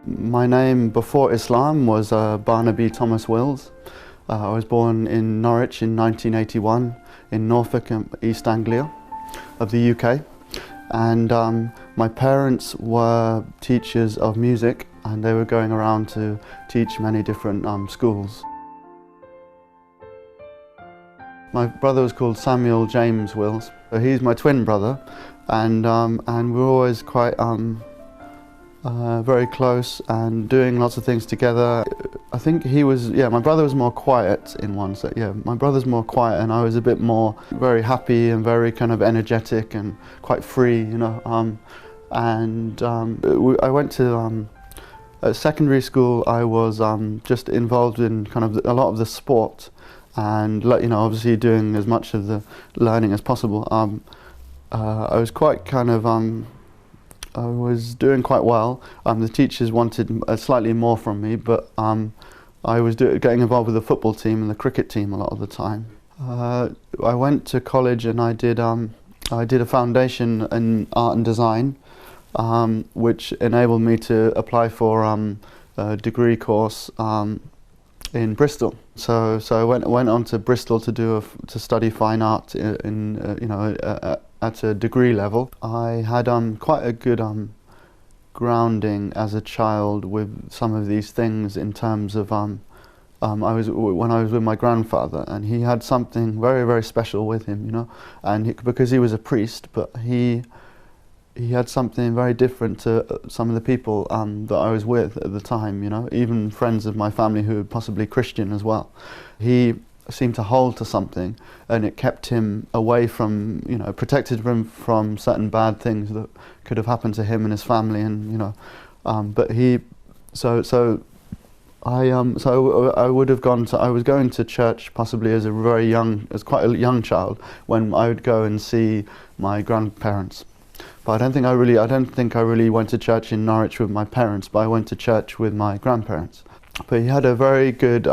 My name before Islam was Barnaby Thomas Wills. I was born in Norwich in 1981 in Norfolk, East Anglia of the UK. And my parents were teachers of music, and they were going around to teach many different schools. My brother was called Samuel James Wills. So he's my twin brother, and we're always quite very close and doing lots of things together. I think my brother was more quiet in one sense. Yeah, my brother's more quiet, and I was a bit more very happy and very kind of energetic and quite free, you know. I went to at secondary school. I was just involved in kind of a lot of the sport, and you know, obviously doing as much of the learning as possible. I was quite kind of I was doing quite well. The teachers wanted slightly more from me, but I was getting involved with the football team and the cricket team a lot of the time. I went to college and I did a foundation in art and design, which enabled me to apply for a degree course in Bristol. So I went on to Bristol to study fine art at a degree level. I had quite a good grounding as a child with some of these things in terms of when I was with my grandfather, and he had something very, very special with him, you know, and because he was a priest, but he had something very different to some of the people that I was with at the time, you know, even friends of my family who were possibly Christian as well. He seemed to hold to something, and it kept him away from, you know, protected him from certain bad things that could have happened to him and his family, and you know, but I would have gone to, I was going to church possibly as quite a young child, when I would go and see my grandparents. But I don't think I really went to church in Norwich with my parents, but I went to church with my grandparents. But he had a very good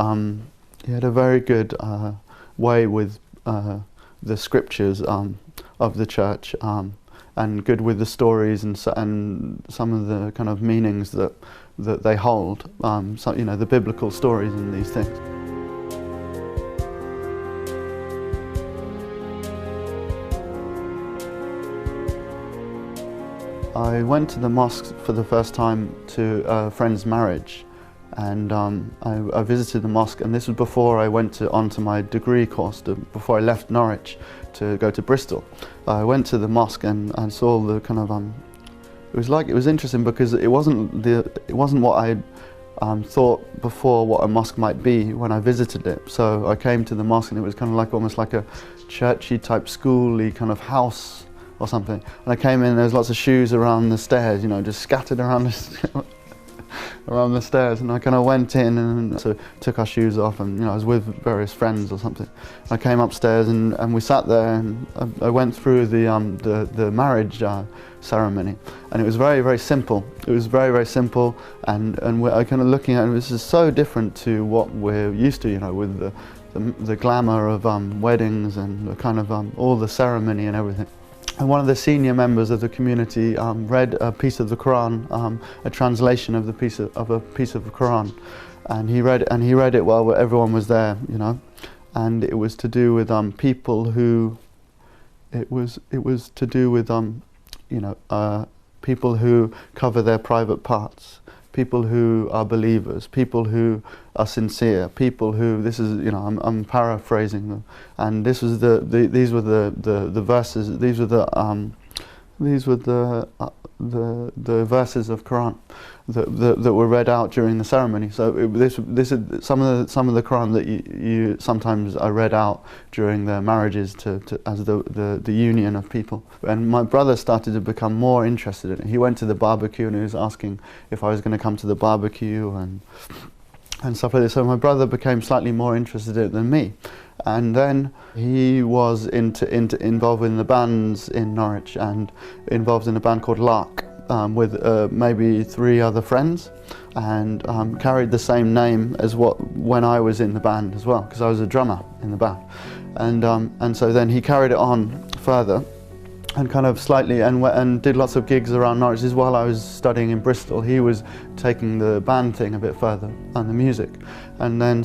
way with the scriptures of the church, and good with the stories and some of the kind of meanings that they hold. So, you know, the biblical stories and these things. I went to the mosque for the first time to a friend's marriage, and I visited the mosque, and this was before I went onto my degree course, before I left Norwich to go to Bristol. I went to the mosque and I saw the kind of it was interesting because it wasn't what I thought before what a mosque might be when I visited it. So I came to the mosque and it was kind of like almost like a churchy type schooly kind of house or something. And I came in, there was lots of shoes around the stairs, you know, just scattered around around the stairs, and I kind of went in and so took our shoes off, and you know, I was with various friends or something. I came upstairs and we sat there, and I went through the marriage ceremony, and it was very, very simple. It was very, very simple, and I kind of looking at it, this is so different to what we're used to, you know, with the glamour of weddings and the kind of all the ceremony and everything. And one of the senior members of the community read a piece of the Quran, a translation of a piece of the Quran, and he read it while everyone was there, you know, and it was to do with people who, it was to do with you know, people who cover their private parts, people who are believers, people who are sincere, people who, this is, you know, I'm paraphrasing them, and this was these were the verses, these were the verses of Quran that were read out during the ceremony. So this is some of the Quran that you sometimes are read out during the marriages as the union of people. And my brother started to become more interested in it. He went to the barbecue and he was asking if I was going to come to the barbecue and stuff like this. So my brother became slightly more interested in it than me. And then he was involved in the bands in Norwich, and involved in a band called Lark with maybe 3 other friends, and carried the same name as when I was in the band as well, because I was a drummer in the band. And so then he carried it on further, and kind of slightly, and did lots of gigs around Norwich. This is while I was studying in Bristol. He was taking the band thing a bit further and the music, and then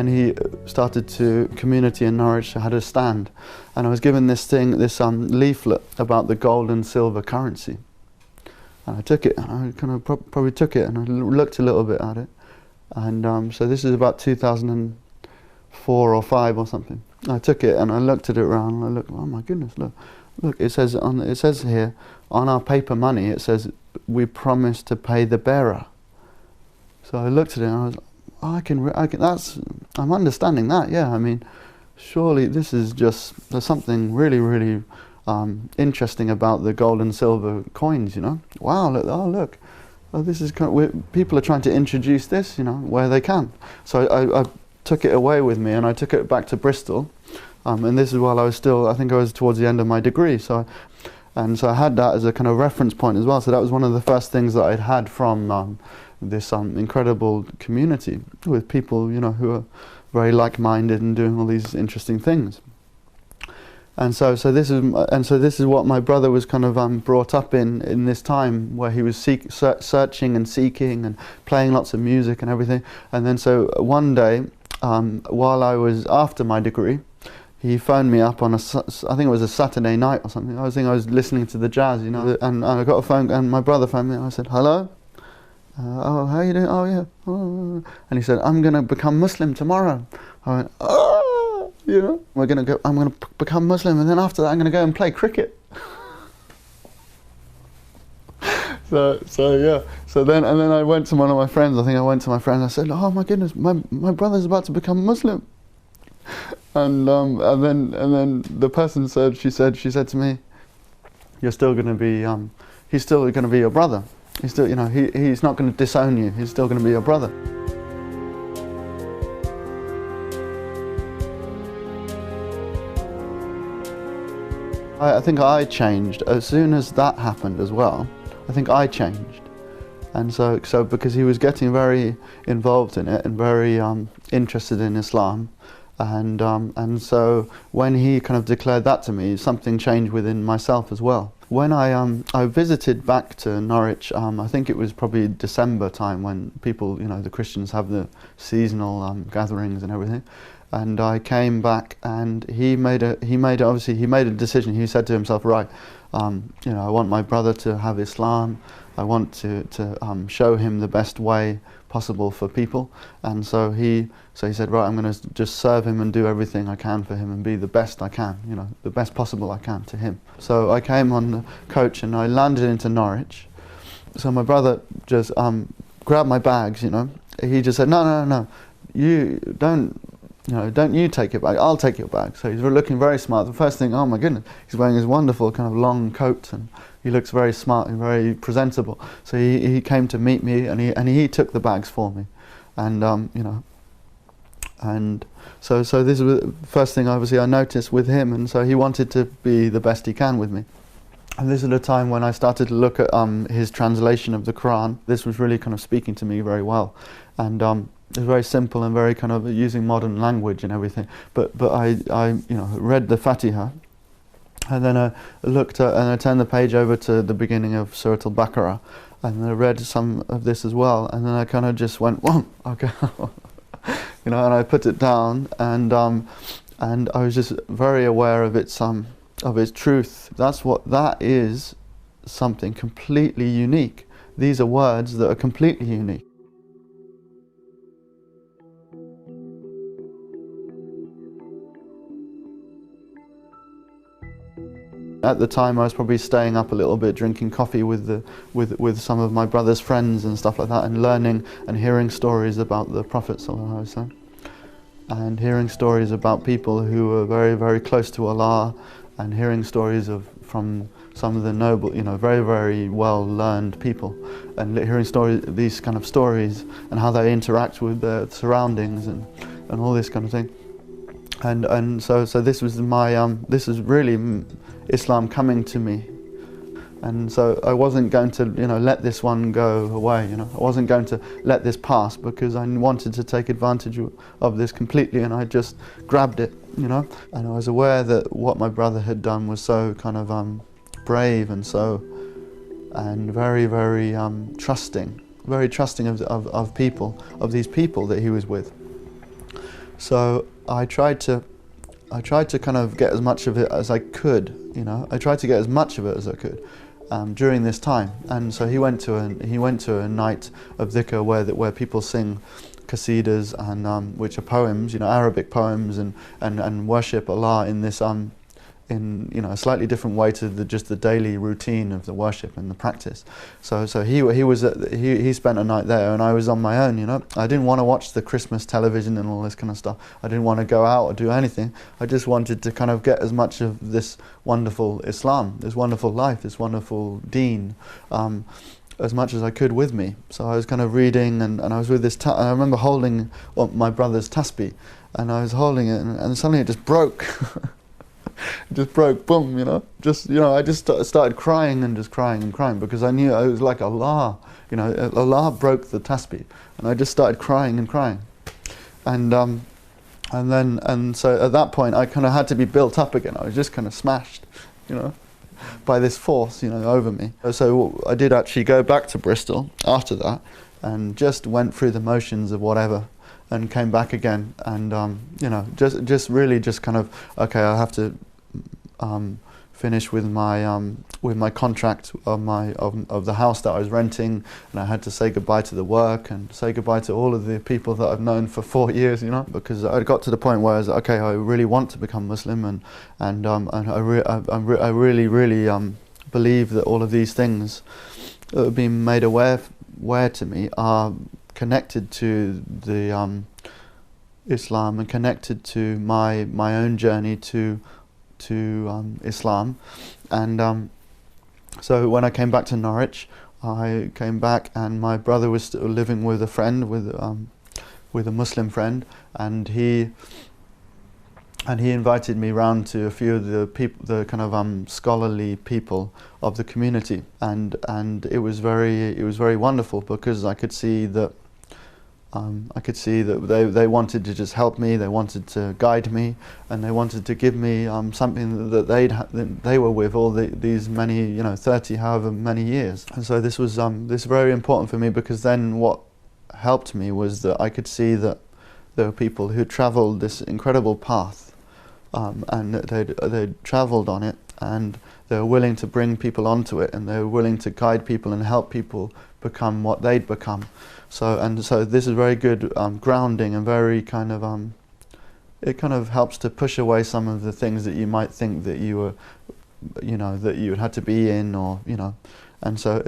he started to community in Norwich. I had a stand, and I was given this leaflet about the gold and silver currency, and I took it. And I kind of probably took it, and I looked a little bit at it, and so this is about 2004 or 5 or something. I took it and I looked at it around, and I looked, oh my goodness, look, it says here, on our paper money, it says, we promise to pay the bearer. So I looked at it and I was, oh, I'm understanding that, yeah. I mean, surely this is there's something really, really interesting about the gold and silver coins, you know. Wow, look, oh, this is people are trying to introduce this, you know, where they can. So I took it away with me, and I took it back to Bristol, and this is while I was still, I think I was towards the end of my degree, so I had that as a kind of reference point as well. So that was one of the first things that I'd had from this incredible community with people, you know, who are very like-minded and doing all these interesting things. And so this is what my brother was kind of brought up in this time, where he was searching and seeking and playing lots of music and everything. And then so one day, while I was after my degree, he phoned me up on I think it was a Saturday night or something. I was listening to the jazz, you know, and I got a phone, and my brother phoned me, and I said, hello? Oh, how are you doing? Oh, yeah. Oh. And he said, I'm going to become Muslim tomorrow. I went, oh, you know, I'm going to become Muslim, and then after that I'm going to go and play cricket. So yeah. So then I went to one of my friends. I think I went to my friend. I said, "Oh my goodness, my brother's about to become Muslim." And then the person said, she said to me, "You're still going to be, he's still going to be your brother. He's still, you know, he's not going to disown you. He's still going to be your brother." I think I changed as soon as that happened as well. I think I changed, and so because he was getting very involved in it and very interested in Islam, and so when he kind of declared that to me, something changed within myself as well. When I visited back to Norwich, I think it was probably December time, when people, you know, the Christians have the seasonal gatherings and everything. And I came back, and he made a decision. He said to himself, right, you know, I want my brother to have Islam. I want to show him the best way possible for people. And so he said, right, I'm going to just serve him and do everything I can for him and be the best I can, you know, the best possible I can to him. So I came on the coach and I landed into Norwich. So my brother just grabbed my bags, you know. He just said, no, you don't. You know, don't you take your bag, I'll take your bag. So he's looking very smart. The first thing, oh my goodness, he's wearing his wonderful kind of long coat, and he looks very smart and very presentable. So he came to meet me, and he took the bags for me. And you know, and so this was the first thing obviously I noticed with him, and so he wanted to be the best he can with me. And this is the time when I started to look at his translation of the Quran. This was really kind of speaking to me very well, and it was very simple and very kind of using modern language and everything. But I you know, read the Fatiha, and then I looked at, and I turned the page over to the beginning of Surah Al-Baqarah, and I read some of this as well, and then I kind of just went, whoa, okay, you know, and I put it down, and I was just very aware of its truth. That is something completely unique. These are words that are completely unique. At the time, I was probably staying up a little bit, drinking coffee with some of my brother's friends and stuff like that, and learning and hearing stories about the Prophet ﷺ, and hearing stories about people who were very, very close to Allah, and hearing stories from some of the noble, you know, very, very well-learned people, and hearing these kind of stories, and how they interact with their surroundings and all this kind of thing. And so this was this is really Islam coming to me And so I wasn't going to, let this one go away. I wasn't going to let this pass, because I wanted to take advantage of this completely, and I just grabbed it, And I was aware that what my brother had done was so kind of brave and very, very trusting, very trusting of people, of these people that he was with. So I tried to kind of get as much of it as I could. I tried to get as much of it as I could. During this time, and so he went to a night of dhikr where people sing qasidas, and which are poems, Arabic poems, and worship Allah in this in a slightly different way to just the daily routine of the worship and the practice. So he spent a night there, and I was on my own. I didn't want to watch the Christmas television and all this kind of stuff. I didn't want to go out or do anything. I just wanted to kind of get as much of this wonderful Islam, this wonderful life, this wonderful deen, as much as I could with me. So I was kind of reading, and I was with this, and I remember holding my brother's tasbih, and I was holding it, and suddenly it just broke. It just broke, boom, I just started crying and just crying and crying, because I knew it was like Allah, Allah broke the tasbih, and I just started crying and crying. And so at that point I kind of had to be built up again. I was just kind of smashed, by this force, over me. So I did actually go back to Bristol after that, and just went through the motions of whatever, and came back again, and just really just kind of, okay, I have to finish with my contract of the house that I was renting, and I had to say goodbye to the work and say goodbye to all of the people that I've known for 4 years, because I got to the point where I was like, okay, I really want to become Muslim, and I really believe that all of these things that have been made aware to me are connected to the Islam, and connected to my own journey to Islam. And so when I came back to Norwich, I came back, and my brother was still living with a friend, with a Muslim friend, and he invited me round to a few of the people, the kind of scholarly people of the community, and it was very wonderful, because I could see that they wanted to just help me, they wanted to guide me, and they wanted to give me something that they were with all these many, 30 however many years. And so this was very important for me, because then what helped me was that I could see that there were people who travelled this incredible path, and they'd travelled on it, and they were willing to bring people onto it, and they were willing to guide people and help people become what they'd become. So this is very good grounding, and very kind of it kind of helps to push away some of the things that you might think that you were, that you had to be in, or and so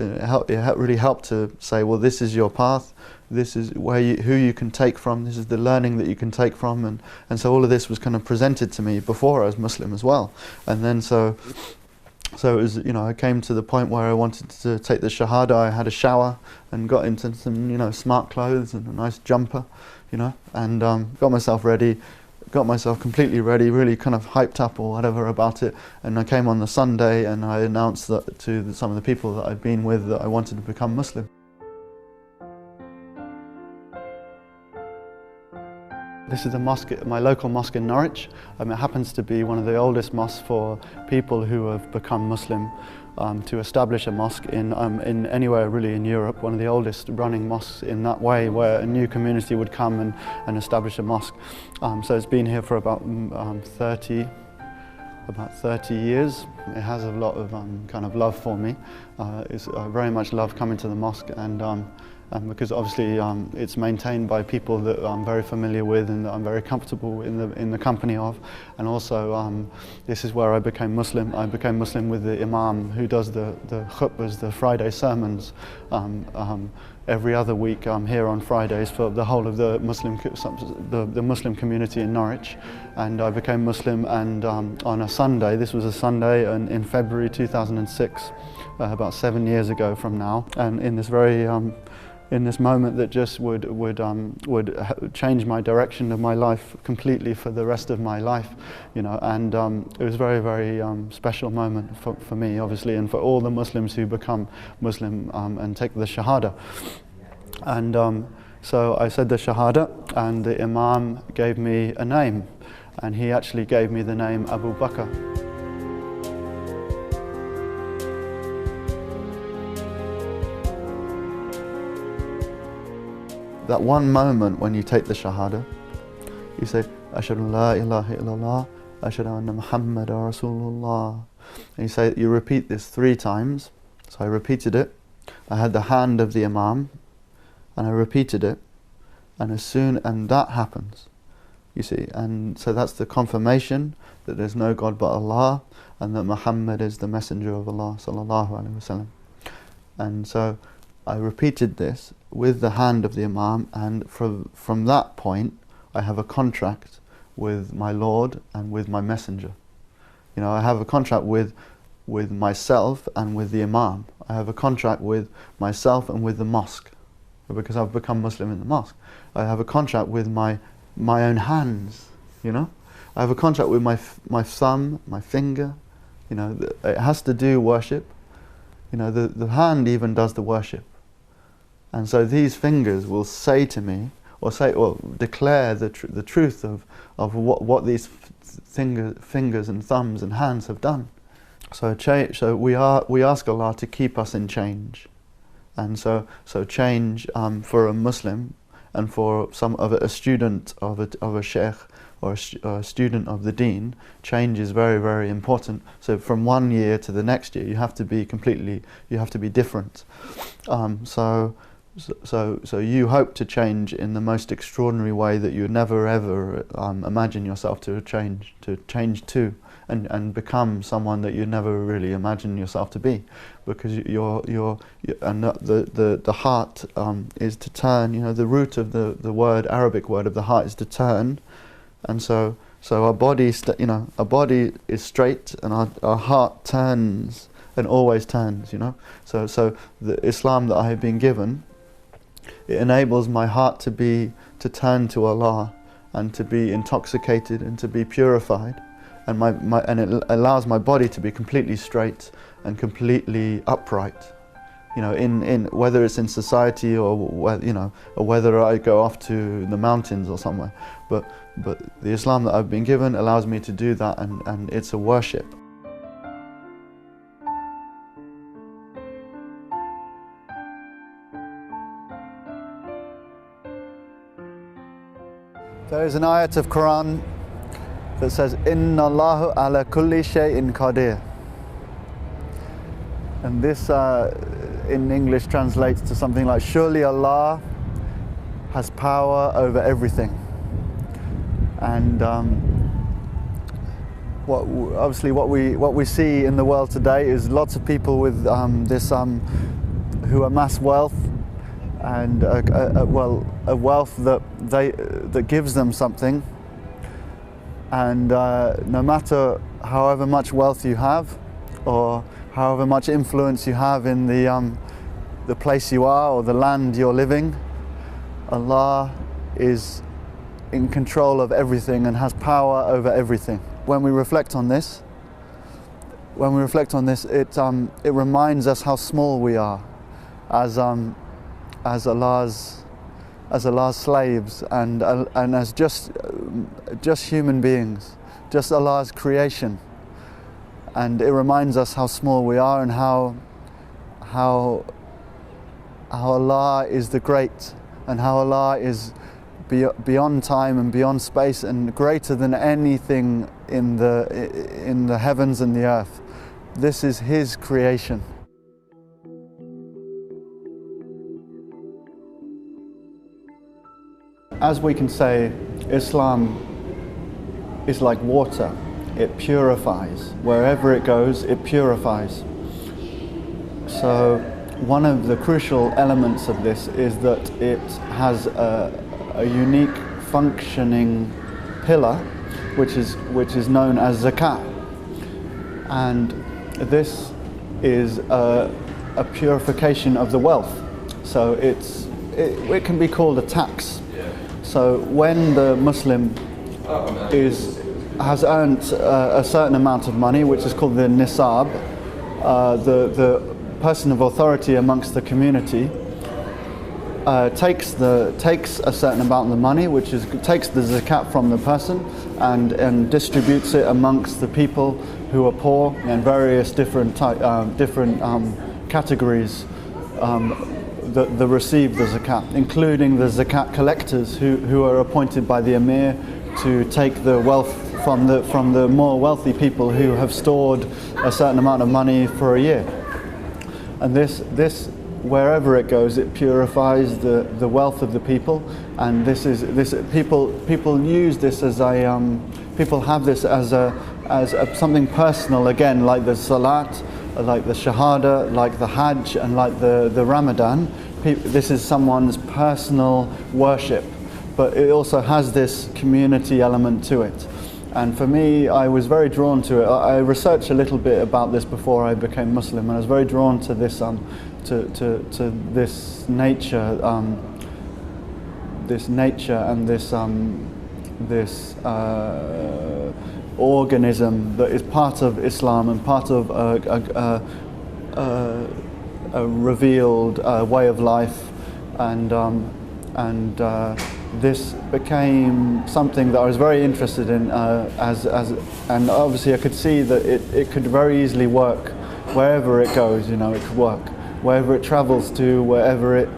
it really helped to say, well, this is your path, this is who you can take from, this is the learning that you can take from, and so all of this was kind of presented to me before I was Muslim as well. And then so it was, I came to the point where I wanted to take the Shahada. I had a shower and got into some, smart clothes and a nice jumper, and got myself ready, got myself completely ready, really kind of hyped up or whatever about it. And I came on the Sunday, and I announced that to some of the people that I'd been with that I wanted to become Muslim. This is the mosque, my local mosque in Norwich. It happens to be one of the oldest mosques for people who have become Muslim, to establish a mosque in anywhere really in Europe. One of the oldest running mosques in that way, where a new community would come and establish a mosque. So it's been here for about 30 years. It has a lot of kind of love for me. I very much love coming to the mosque, and because obviously it's maintained by people that I'm very familiar with and that I'm very comfortable in the company of. And also this is where I became Muslim. I became Muslim with the Imam who does the khutbahs, the Friday sermons, every other week. I'm here on Fridays for the whole of the Muslim community in Norwich. And I became Muslim, and on a Sunday, this was a Sunday in February 2006, about 7 years ago from now, and in this very in this moment that just would change my direction of my life completely for the rest of my life, you know. And it was a very, very special moment for me, obviously, and for all the Muslims who become Muslim and take the Shahada. And so I said the Shahada, and the Imam gave me a name, and he actually gave me the name Abu Bakr. That one moment when you take the Shahada, you say, Ashhadu la ilaha illallah, Ashhadu anna Muhammadan Rasulullah. And you repeat this 3 times. So I repeated it. I had the hand of the Imam, and I repeated it. And that happens, you see. And so that's the confirmation that there's no God but Allah, and that Muhammad is the messenger of Allah, sallallahu alaihi wasallam. And so I repeated this with the hand of the Imam, and from that point I have a contract with my Lord and with my messenger. You know, I have a contract with myself and with the Imam. I have a contract with myself and with the mosque, because I've become Muslim in the mosque. I have a contract with my own hands, you know. I have a contract with my thumb, my finger, you know. It has to do worship. You know, the hand even does the worship. And so these fingers will say to me, or declare the truth of what these fingers and thumbs and hands have done. So we ask Allah to keep us in change. And so change for a Muslim and for a student of a sheikh or a student of the deen, change is very, very important. So from one year to the next year, you have to be different. So you hope to change in the most extraordinary way that you would never ever imagine yourself to change to, and become someone that you never really imagine yourself to be, because the heart is to turn. You know, the root of the Arabic word of the heart is to turn, and so our body is straight, and our heart turns and always turns. You know, so the Islam that I have been given, it enables my heart to turn to Allah and to be intoxicated and to be purified, and it allows my body to be completely straight and completely upright. You know, in whether it's in society or whether I go off to the mountains or somewhere, but the Islam that I've been given allows me to do that, and it's a worship. There is an ayat of Quran that says, Inna Allahu ala kulli shay'in qadir. And this in English translates to something like, surely Allah has power over everything. And obviously what we see in the world today is lots of people with who amass wealth, and a wealth that gives them something, and no matter however much wealth you have, or however much influence you have in the place you are or the land you're living, Allah is in control of everything and has power over everything. When we reflect on this, it reminds us how small we are as Allah's slaves, and as just human beings, just Allah's creation. And it reminds us how small we are, and how Allah is the great, and how Allah is beyond time and beyond space, and greater than anything in the heavens and the earth. This is His creation. As we can say, Islam is like water. It purifies. Wherever it goes, it purifies. So one of the crucial elements of this is that it has a unique functioning pillar, which is known as zakat. And this is a purification of the wealth. So it can be called a tax. So when the Muslim has earned a certain amount of money, which is called the nisab, the person of authority amongst the community takes a certain amount of the money, takes the zakat from the person and distributes it amongst the people who are poor and various different categories that receive the zakat, including the zakat collectors who are appointed by the emir to take the wealth from the more wealthy people who have stored a certain amount of money for a year. And this wherever it goes, it purifies the wealth of the people, and people use this as people have this as something personal again, like the salat, like the shahada, like the hajj, and like the Ramadan. This is someone's personal worship, but it also has this community element to it. And for me, I was very drawn to it. I researched a little bit about this before I became Muslim, and I was very drawn to this to this nature, and this organism that is part of Islam and part of a revealed way of life, and this became something that I was very interested in, and obviously I could see that it could very easily work wherever it goes. You know, it could work wherever it travels to, wherever it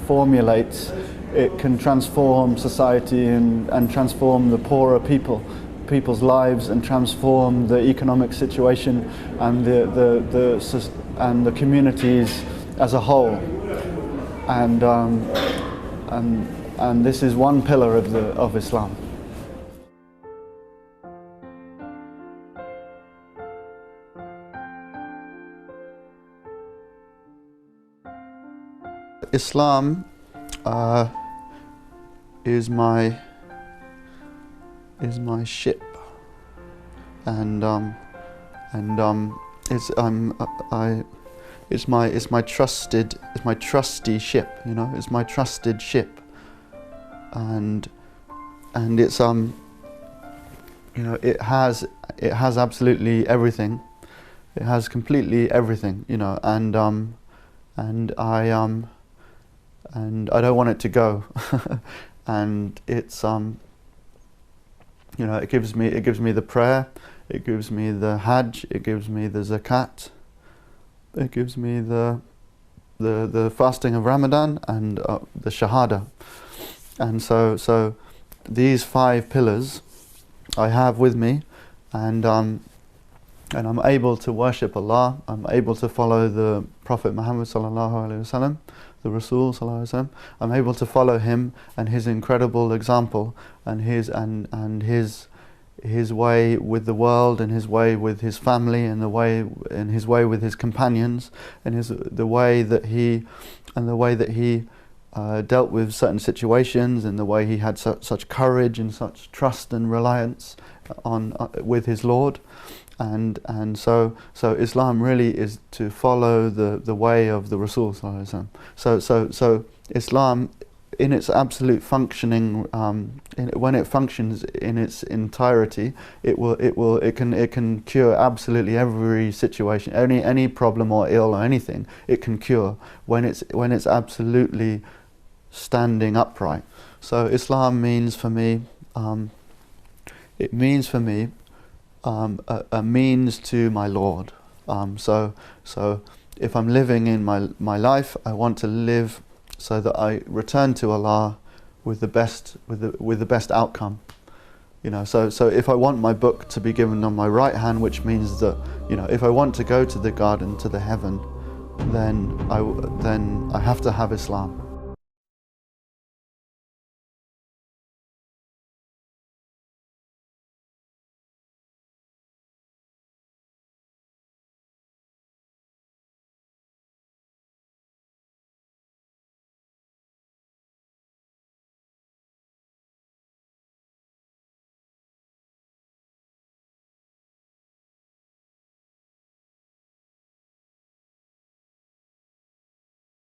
formulates. It can transform society and transform the poorer people's lives, and transform the economic situation and the communities as a whole. And this is one pillar of Islam. Islam is my ship, and it's my trusty ship. You know, it's my trusted ship, and it's you know, it has absolutely everything. It has completely everything. You know, and I don't want it to go. And it's you know, it gives me the prayer, it gives me the hajj, it gives me the zakat, it gives me the fasting of Ramadan, and the shahada. And so these 5 pillars I have with me, and I'm able to worship Allah. I'm able to follow the Prophet Muhammad sallallahu alaihi wasallam, the Rasul sallallahu alaihi wasallam. I'm able to follow him and his incredible example, and his way with the world, and his way with his family, and his way with his companions, and the way that he dealt with certain situations, and the way he had such courage and such trust and reliance with his Lord. And so Islam really is to follow the way of the Rasul sallallahu alaihi wasallam. So Islam, in its absolute functioning, when it functions in its entirety, it can cure absolutely every situation, any problem or ill or anything. It can cure when it's absolutely standing upright. So Islam means for me, it means for me a means to my Lord. So if I'm living in my life, I want to live so that I return to Allah with the best outcome. You know, so if I want my book to be given on my right hand, which means that, you know, if I want to go to the garden, to the heaven, then I have to have Islam.